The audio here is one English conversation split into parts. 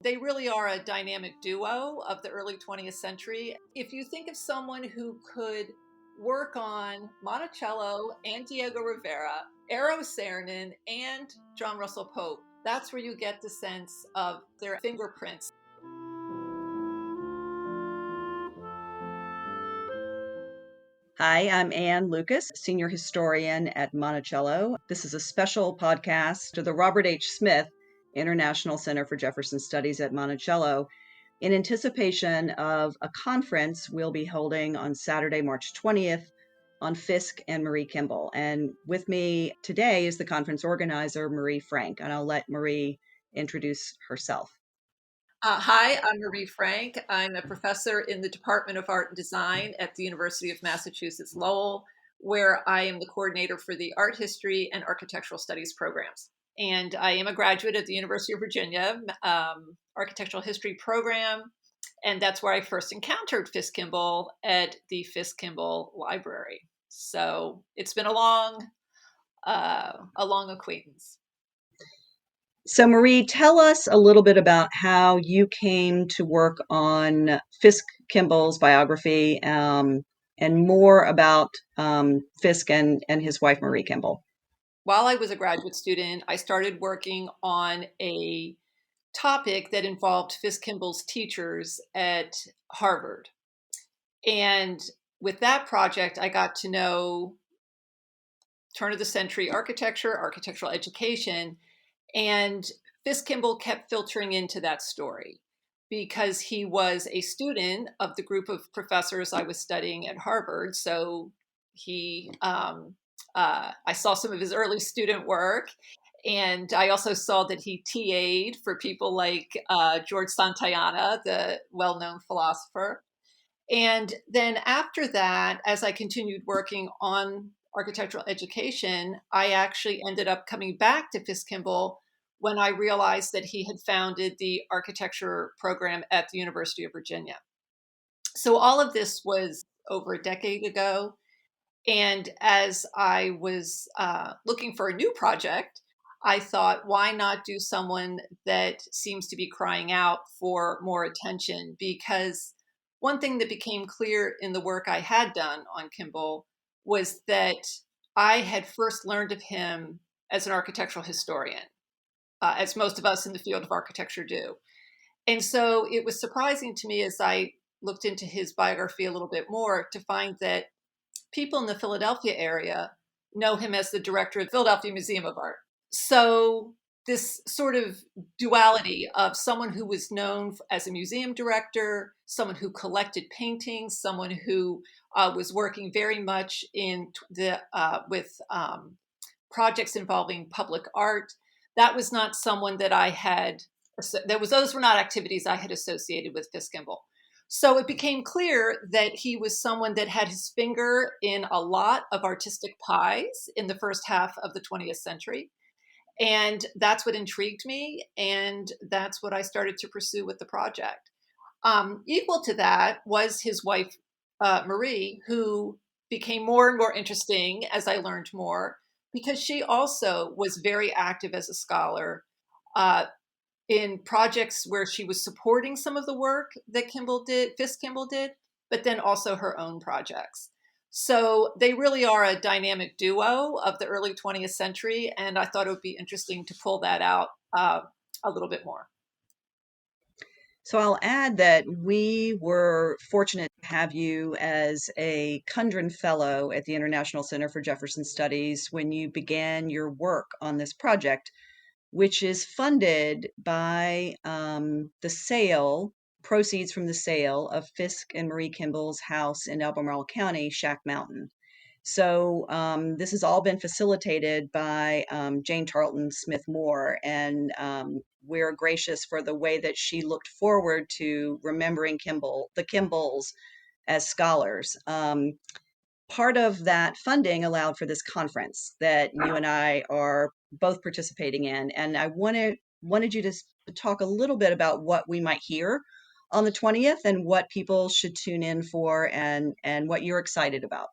They really are a dynamic duo of the early 20th century. If you think of someone who could work on Monticello and Diego Rivera, Eros Saarinen, and John Russell Pope, that's where you get the sense of their fingerprints. Hi, I'm Ann Lucas, Senior Historian at Monticello. This is a special podcast to the Robert H. Smith International Center for Jefferson Studies at Monticello in anticipation of a conference we'll be holding on Saturday, March 20th on Fiske and Marie Kimball. And with me today is the conference organizer, Marie Frank, and I'll let Marie introduce herself. Hi, I'm Marie Frank. I'm a professor in the Department of Art and Design at the University of Massachusetts Lowell, where I am the coordinator for the Art History and Architectural Studies programs. And I am a graduate of the University of Virginia Architectural History program, and that's where I first encountered Fiske Kimball at the Fiske Kimball Library. So it's been a long acquaintance. So, Marie, tell us a little bit about how you came to work on Fiske Kimball's biography, and more about Fiske and his wife, Marie Kimball. While I was a graduate student, I started working on a topic that involved Fiske Kimball's teachers at Harvard. And with that project, I got to know turn of the century architecture, architectural education, and Fiske Kimball kept filtering into that story because he was a student of the group of professors I was studying at Harvard. So I saw some of his early student work. And I also saw that he TA'd for people like George Santayana, the well-known philosopher. And then after that, as I continued working on architectural education, I actually ended up coming back to Fiske Kimball when I realized that he had founded the architecture program at the University of Virginia. So all of this was over a decade ago. And as I was looking for a new project, I thought, why not do someone that seems to be crying out for more attention? Because one thing that became clear in the work I had done on Kimball was that I had first learned of him as an architectural historian, as most of us in the field of architecture do. And so it was surprising to me as I looked into his biography a little bit more to find that people in the Philadelphia area know him as the director of the Philadelphia Museum of Art. So this sort of duality of someone who was known as a museum director, someone who collected paintings, someone who was working very much in the with projects involving public art. That was not someone that I had. Those were not activities I had associated with Fiske Kimball. So it became clear that he was someone that had his finger in a lot of artistic pies in the first half of the 20th century. And that's what intrigued me. And that's what I started to pursue with the project. Equal to that was his wife, Marie, who became more and more interesting as I learned more, because she also was very active as a scholar uh, in projects where she was supporting some of the work that Fiske Kimball did, but then also her own projects. So they really are a dynamic duo of the early 20th century, and I thought it would be interesting to pull that out a little bit more. So I'll add that we were fortunate to have you as a Kundran Fellow at the International Center for Jefferson Studies when you began your work on this project, which is funded by the proceeds from the sale of Fiske and Marie Kimball's house in Albemarle County, Shack Mountain. So this has all been facilitated by Jane Tarleton Smith Moore, and we're gracious for the way that she looked forward to remembering the Kimballs as scholars. Part of that funding allowed for this conference that you and I are both participating in, and I wanted you to talk a little bit about what we might hear on the 20th and what people should tune in for, and what you're excited about.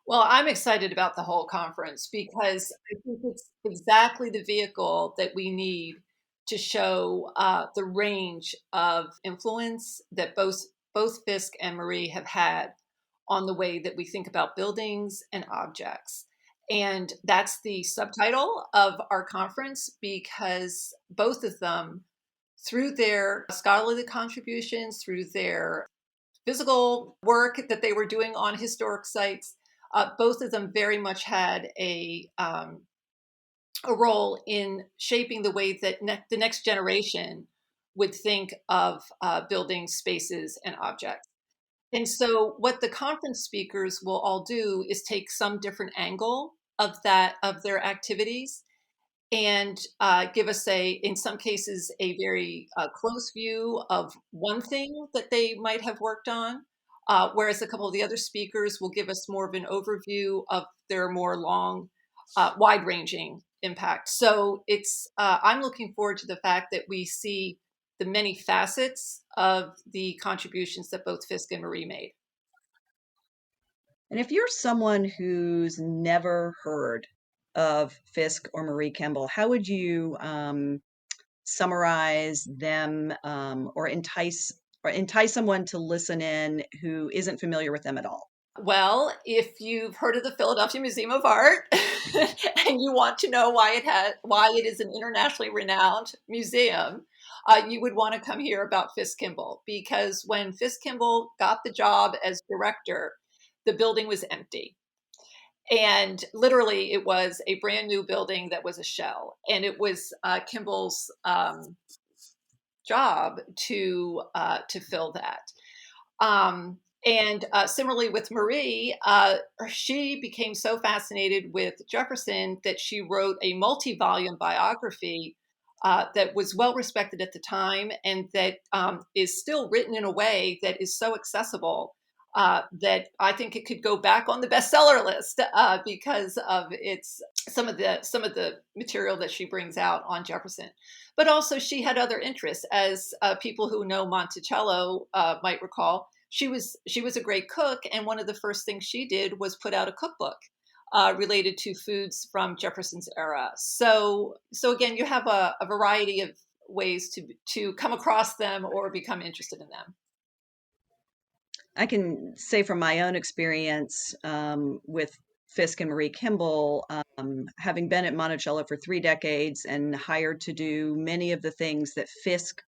Well, I'm excited about the whole conference because I think it's exactly the vehicle that we need to show the range of influence that both Fiske and Marie have had on the way that we think about buildings and objects. And that's the subtitle of our conference, because both of them, through their scholarly contributions, through their physical work that they were doing on historic sites, both of them very much had a role in shaping the way that the next generation would think of building spaces and objects. And so what the conference speakers will all do is take some different angle of their activities, and give us in some cases, a very close view of one thing that they might have worked on, whereas a couple of the other speakers will give us more of an overview of their more long, wide-ranging impact. So I'm looking forward to the fact that we see the many facets of the contributions that both Fiske and Marie made. And if you're someone who's never heard of Fiske or Marie Kimball, how would you summarize them, or entice someone to listen in who isn't familiar with them at all? Well, if you've heard of the Philadelphia Museum of Art and you want to know why it is an internationally renowned museum, you would want to come hear about Fiske Kimball, because when Fiske Kimball got the job as director, the building was empty. And literally, it was a brand new building that was a shell. And it was Kimball's job to fill that. And similarly with Marie, she became so fascinated with Jefferson that she wrote a multi-volume biography that was well respected at the time, and that is still written in a way that is so accessible that I think it could go back on the bestseller list because of some of the material that she brings out on Jefferson. But also, she had other interests, as people who know Monticello might recall. She was a great cook, and one of the first things she did was put out a cookbook related to foods from Jefferson's era. So again, you have a variety of ways to come across them or become interested in them. I can say from my own experience with Fiske and Marie Kimball, having been at Monticello for 3 decades and hired to do many of the things that Fiske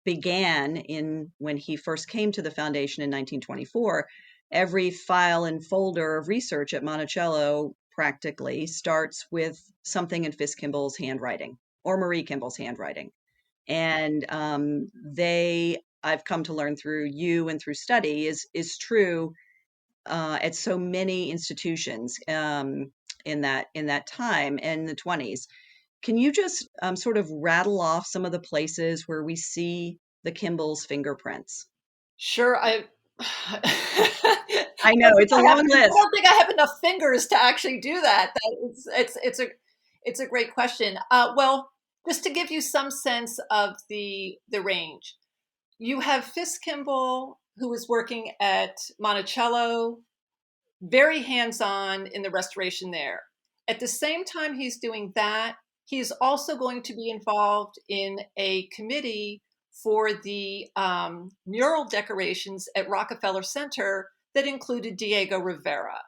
began in when he first came to the foundation in 1924. Every file and folder of research at Monticello practically starts with something in Fiske Kimball's handwriting or Marie Kimball's handwriting. And I've come to learn through you and through study is true at so many institutions in that time in the 20s. Can you just sort of rattle off some of the places where we see the Kimball's fingerprints? Sure, I know it's a long I list. don't think I have enough fingers to actually do that. It's a great question. Well, just to give you some sense of the range, you have Fiske Kimball, who was working at Monticello, very hands-on in the restoration there. At the same time he's doing that, he's also going to be involved in a committee for the mural decorations at Rockefeller Center that included Diego Rivera.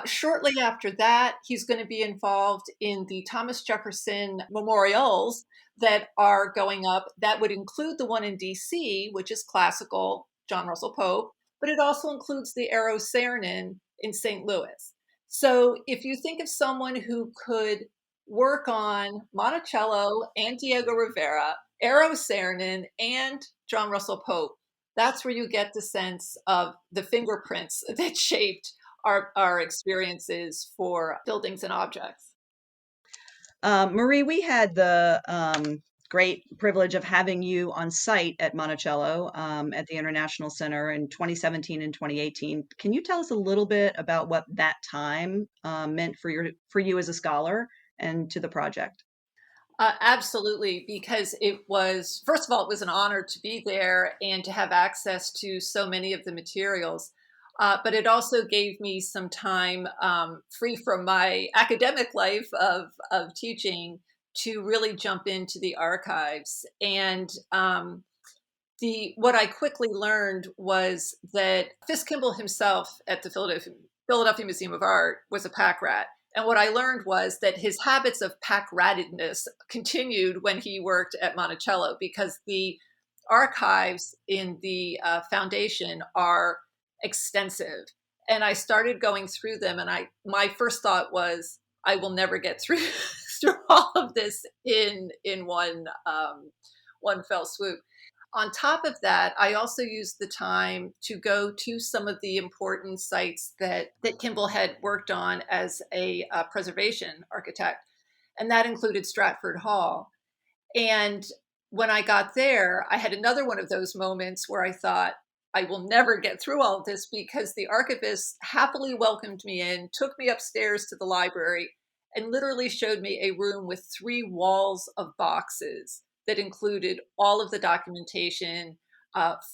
Shortly after that, he's going to be involved in the Thomas Jefferson memorials that are going up. That would include the one in DC, which is classical, John Russell Pope, but it also includes the Arrow Saarinen in St. Louis. So if you think of someone who could work on Monticello and Diego Rivera, Arrow Saarinen and John Russell Pope, that's where you get the sense of the fingerprints that shaped our experiences for buildings and objects. Marie, we had the great privilege of having you on site at Monticello at the International Center in 2017 and 2018. Can you tell us a little bit about what that time meant for you as a scholar and to the project? Absolutely, because first of all, it was an honor to be there and to have access to so many of the materials. But it also gave me some time free from my academic life of teaching to really jump into the archives. And the what I quickly learned was that Fiske Kimball himself at the Philadelphia Museum of Art was a pack rat. And what I learned was that his habits of pack ratedness continued when he worked at Monticello, because the archives in the foundation are extensive. And I started going through them, and my first thought was, I will never get through through all of this in one fell swoop. On top of that, I also used the time to go to some of the important sites that Kimball had worked on as a preservation architect, and that included Stratford Hall. And when I got there, I had another one of those moments where I thought, I will never get through all of this, because the archivist happily welcomed me in, took me upstairs to the library, and literally showed me a room with 3 walls of boxes that included all of the documentation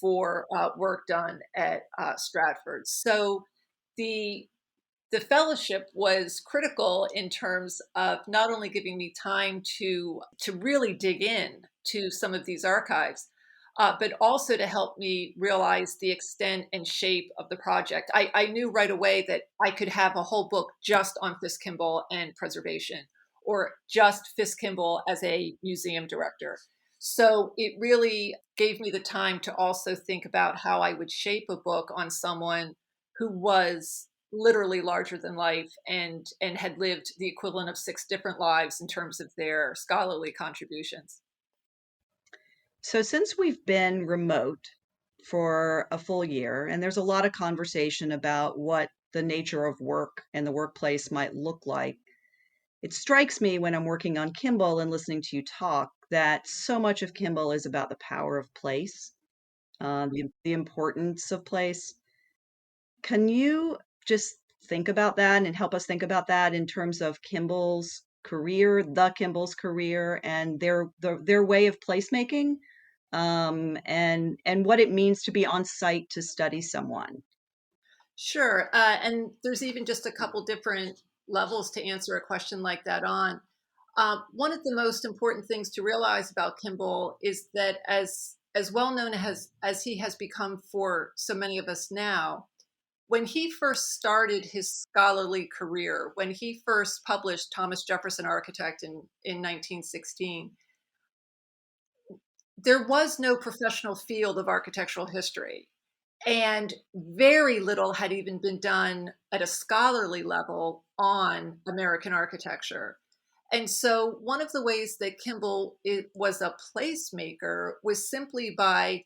for work done at Stratford. So the the fellowship was critical in terms of not only giving me time to really dig in to some of these archives, but also to help me realize the extent and shape of the project. I knew right away that I could have a whole book just on Fiske Kimball and preservation, or just Fiske Kimball as a museum director. So it really gave me the time to also think about how I would shape a book on someone who was literally larger than life, and had lived the equivalent of 6 different lives in terms of their scholarly contributions. So, since we've been remote for a full year, and there's a lot of conversation about what the nature of work and the workplace might look like, it strikes me when I'm working on Kimball and listening to you talk that so much of Kimball is about the power of place, the importance of place. Can you just think about that and help us think about that in terms of Kimball's career, the Kimball's career, and their way of placemaking, and what it means to be on site to study someone? Sure. And there's even just a couple different levels to answer a question like that on. One of the most important things to realize about Kimball is that, as well known as he has become for so many of us now, when he first started his scholarly career, when he first published Thomas Jefferson Architect in 1916, there was no professional field of architectural history. And very little had even been done at a scholarly level on American architecture. And so, one of the ways that Kimball was a placemaker was simply by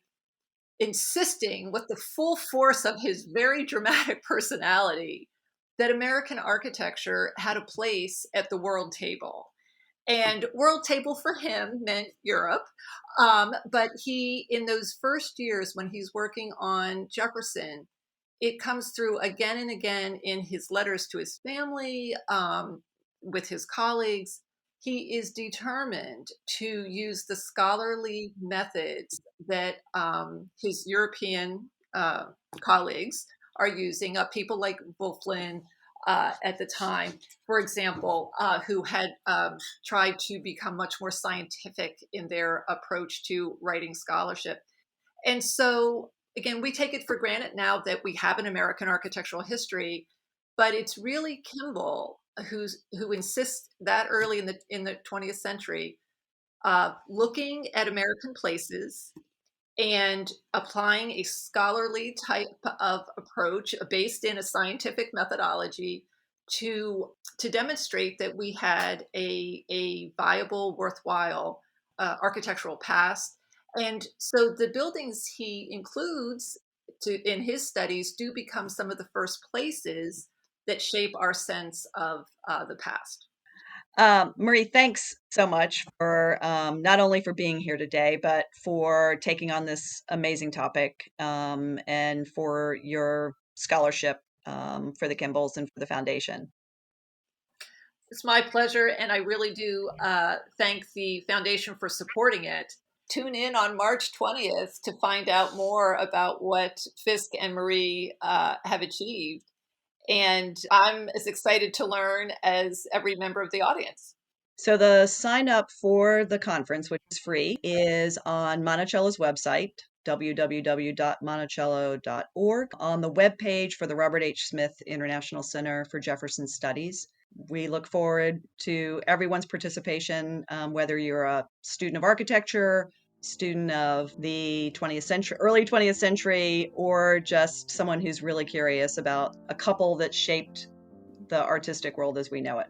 insisting, with the full force of his very dramatic personality, that American architecture had a place at the world table. And world table for him meant Europe. But he, in those first years when he's working on Jefferson, it comes through again and again in his letters to his family, with his colleagues. He is determined to use the scholarly methods that his European colleagues are using, people like Wolflin at the time, for example, who had tried to become much more scientific in their approach to writing scholarship. And so, again, we take it for granted now that we have an American architectural history, but it's really Kimball who insists that early in the 20th century, looking at American places and applying a scholarly type of approach based in a scientific methodology to demonstrate that we had a viable, worthwhile architectural past. And so the buildings he includes in his studies do become some of the first places that shape our sense of the past. Marie, thanks so much for not only for being here today, but for taking on this amazing topic, and for your scholarship, for the Kimballs and for the foundation. It's my pleasure, and I really do thank the foundation for supporting it. Tune in on March 20th to find out more about what Fiske and Marie have achieved. And I'm as excited to learn as every member of the audience. So the sign up for the conference, which is free, is on Monticello's website, www.monticello.org, on the webpage for the Robert H. Smith International Center for Jefferson Studies. We look forward to everyone's participation, whether you're a student of architecture, student of the 20th century, early 20th century, or just someone who's really curious about a couple that shaped the artistic world as we know it.